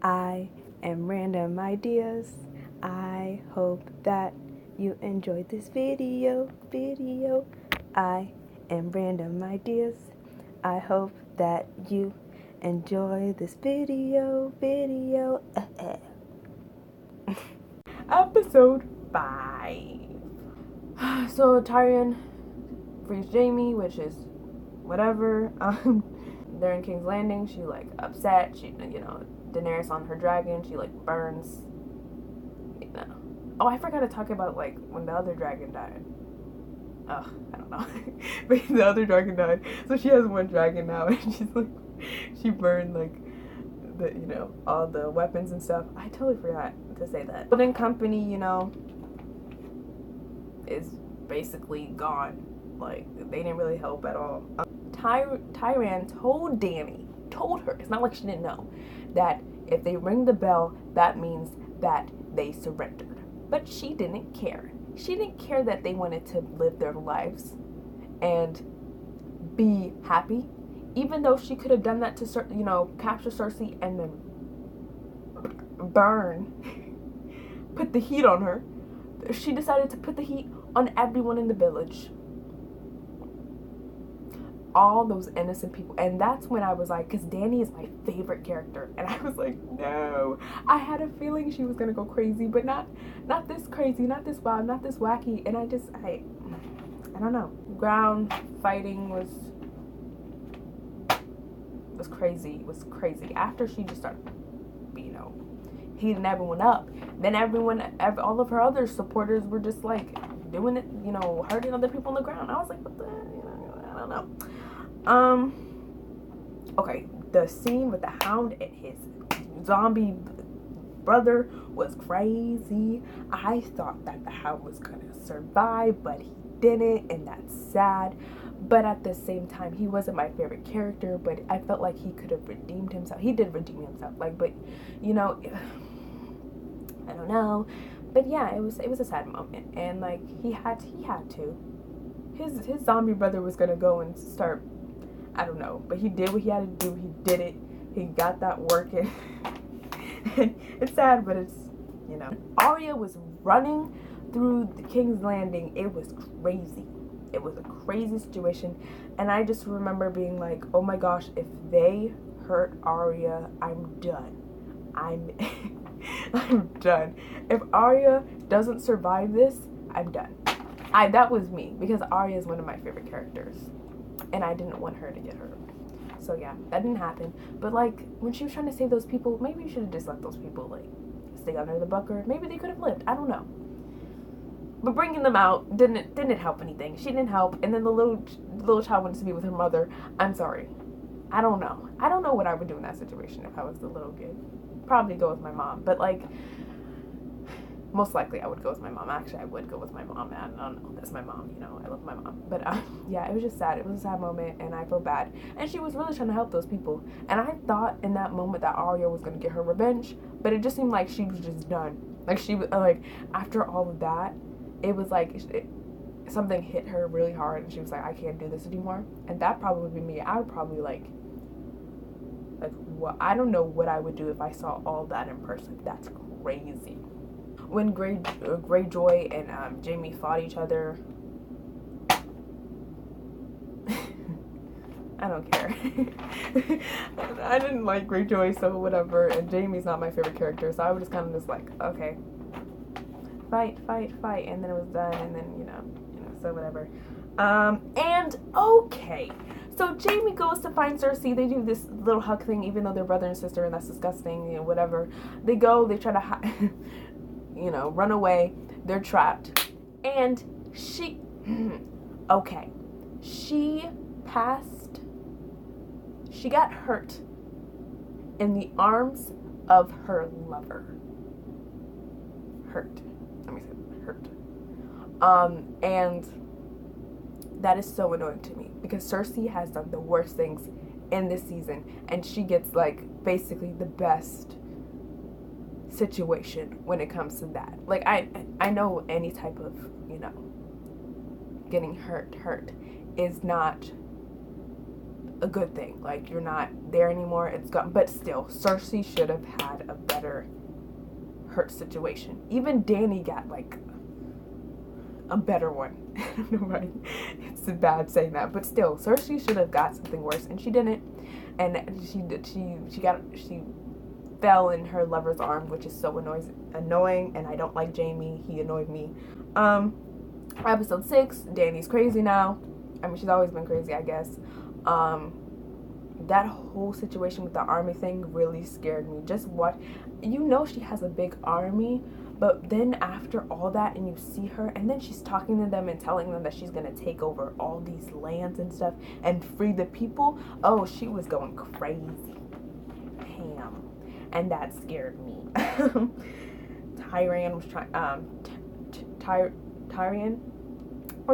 I am Random Ideas. I hope that you enjoyed this video. I am Random Ideas. I hope that you enjoy this video. Episode 5. So Tyrion frees Jaime, which is whatever. They're in King's Landing. She upset. She, Daenerys on her dragon. She burns. Oh, I forgot to talk about when the other dragon died. Ugh, I don't know. But the other dragon died, so she has one dragon now, and she burned the all the weapons and stuff. I totally forgot to say that. Golden Company, is basically gone. They didn't really help at all. Tyrion told Dany, told her, it's not like she didn't know, that if they ring the bell, that means that they surrendered. But she didn't care. She didn't care that they wanted to live their lives and be happy, even though she could have done that to, capture Cersei and then burn, put the heat on her. She decided to put the heat on everyone in the village. All those innocent people. And that's when I was like, because Dany is my favorite character, and I was like, no. I had a feeling she was gonna go crazy, but not this crazy, not this wild, not this wacky. And I don't know. Ground fighting was crazy. It was crazy. After she just started, heating everyone up, then all of her other supporters were just doing it, hurting other people on the ground. I was like, what the, I don't know. Okay, the scene with the Hound and his zombie brother was crazy. I thought that the Hound was gonna survive, but he didn't, and that's sad. But at the same time, he wasn't my favorite character, but I felt like he could have redeemed himself. He did redeem himself, but I don't know. But yeah, it was a sad moment, and he had to. His zombie brother was gonna go and start, I don't know, but he did what he had to do. He did it. He got that working. It's sad, but it's, Arya was running through the King's Landing. It was crazy. It was a crazy situation. And I just remember being like, oh my gosh, if they hurt Arya, I'm done. I'm done. If Arya doesn't survive this, I'm done. That was me, because Arya is one of my favorite characters, and I didn't want her to get hurt. So yeah, that didn't happen. But when she was trying to save those people, maybe you should have just let those people stay under the bunker. Maybe they could have lived. I don't know. But bringing them out didn't help anything. She didn't help. And then the little child wanted to be with her mother. I'm sorry. I don't know. I don't know what I would do in that situation if I was the little kid. Probably go with my mom. But most likely I would go with my mom. Actually, I would go with my mom. I don't know. That's my mom. I love my mom. But yeah, it was just sad. It was a sad moment, and I feel bad. And she was really trying to help those people. And I thought in that moment that Arya was going to get her revenge, but it just seemed like she was just done. She was after all of that, it was something hit her really hard, and she was like, I can't do this anymore. And that probably would be me. I would probably what, I don't know what I would do if I saw all that in person. That's crazy. When Greyjoy and Jaime fought each other, I don't care. I didn't like Greyjoy, so whatever. And Jaime's not my favorite character, so I was just kind of just okay, fight, and then it was done, and then so whatever. And okay. So Jaime goes to find Cersei. They do this little hug thing, even though they're brother and sister, and that's disgusting. Whatever. They go. They try to, run away. They're trapped, and she, okay, she passed. She got hurt in the arms of her lover. Hurt. Let me say hurt. And that is so annoying to me, because Cersei has done the worst things in this season, and she gets basically the best situation when it comes to that. I know any type of, getting hurt is not a good thing. Like, you're not there anymore. It's gone. But still, Cersei should have had a better hurt situation. Even Dany got like a better one. I don't know why it's bad saying that, but still, Cersei should have got something worse, and she didn't. And she fell in her lover's arm, which is so annoying. And I don't like Jaime. He annoyed me. Episode 6, Dany's crazy now. I mean, she's always been crazy, I guess. That whole situation with the army thing really scared me. Just what, she has a big army, but then after all that, and you see her, and then she's talking to them and telling them that she's gonna take over all these lands and stuff and free the people. Oh, she was going crazy. Damn. And that scared me. Tyrion was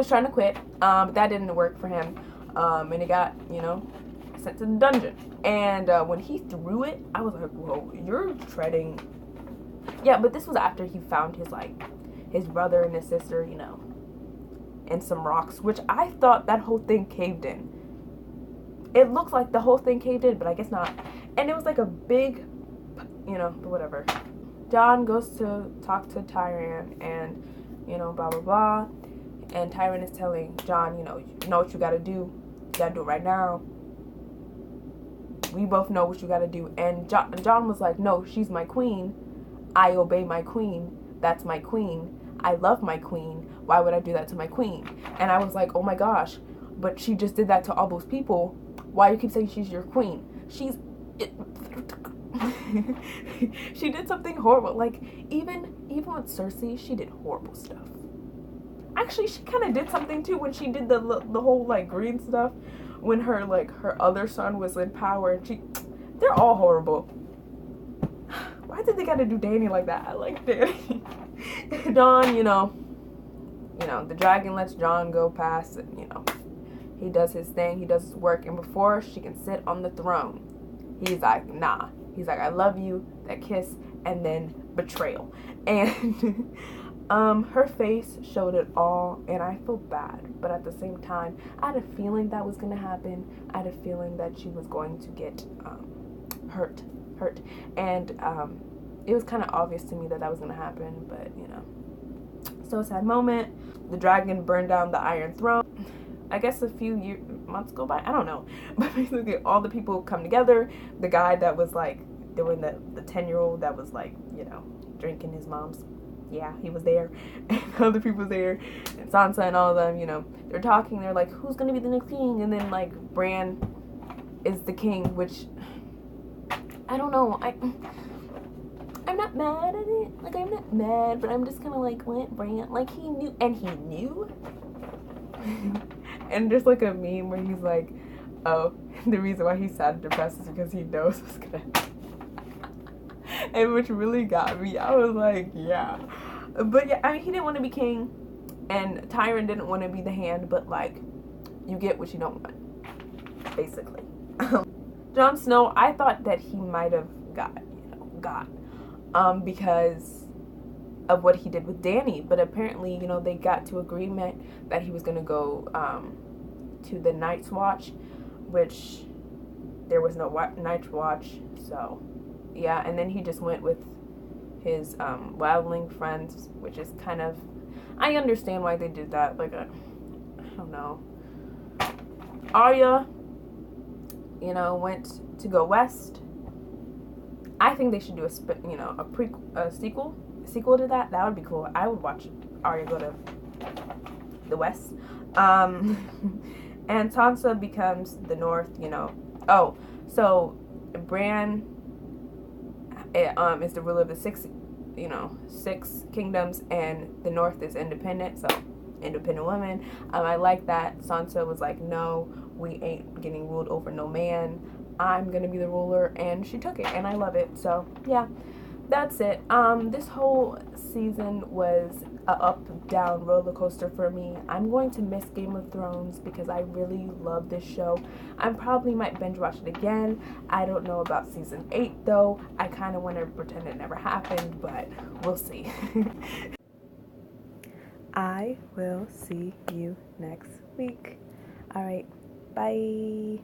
trying to quit, but that didn't work for him, and he got, sent to the dungeon. And when he threw it, I was like, whoa, you're treading. Yeah, but this was after he found his brother and his sister, in some rocks, which I thought that whole thing caved in. It looks like the whole thing caved in, but I guess not. And it was like a big, but whatever. Jon goes to talk to Tyrion, and, blah, blah, blah. And Tyrion is telling Jon, you know what you gotta do. You gotta do it right now. We both know what you gotta do. And Jon was like, no, she's my queen. I obey my queen. That's my queen. I love my queen. Why would I do that to my queen? And I was like, oh my gosh, but she just did that to all those people. Why you keep saying she's your queen? She did something horrible. Like, even with Cersei, she did horrible stuff. Actually, she kind of did something too when she did the whole like green stuff, when her other son was in power, and they're all horrible. Why did they gotta do Dany like that? I like Dany. Jon, the dragon lets Jon go past, and he does his thing, he does his work, and before she can sit on the throne, he's like, nah. He's like, I love you, that kiss, and then betrayal. And her face showed it all, and I feel bad, but at the same time, I had a feeling that was going to happen. I had a feeling that she was going to get hurt, and it was kind of obvious to me that was going to happen, but, so sad moment. The dragon burned down the Iron Throne. I guess a few months go by, I don't know, but basically all the people come together. The guy that was like, doing the 10-year-old that was like, drinking his mom's, yeah, he was there, and other people was there, and Sansa and all of them, they're talking, they're like, who's gonna be the next king? And then like Bran is the king, which I don't know, I'm not mad at it, like I'm not mad, but I'm just kind of like, what, Bran, like he knew, and he knew. And there's like a meme where he's like, oh, the reason why he's sad and depressed is because he knows what's gonna happen. And which really got me. I was like, yeah. But yeah, I mean, he didn't want to be king, and Tyrion didn't want to be the hand, but like, you get what you don't want, basically. Jon Snow, I thought that he might have got, because of what he did with Dany, but apparently, they got to agreement that he was going to go to the Night's Watch, which there was no Night's Watch, so yeah. And then he just went with his wildling friends, which is kind of, I understand why they did that, like, I don't know. Arya, went to go west. I think they should do a sequel to that. That would be cool. I would watch Arya go to the west. And Sansa becomes the north, Oh, so Bran is the ruler of the six kingdoms, and the north is independent, so independent women. I like that. Sansa was like, no, we ain't getting ruled over no man. I'm gonna be the ruler, and she took it, and I love it. So yeah, that's it. This whole season was a up-down roller coaster for me. I'm going to miss Game of Thrones because I really love this show. I probably might binge watch it again. I don't know about season 8 though. I kind of want to pretend it never happened, but we'll see. I will see you next week. All right, bye.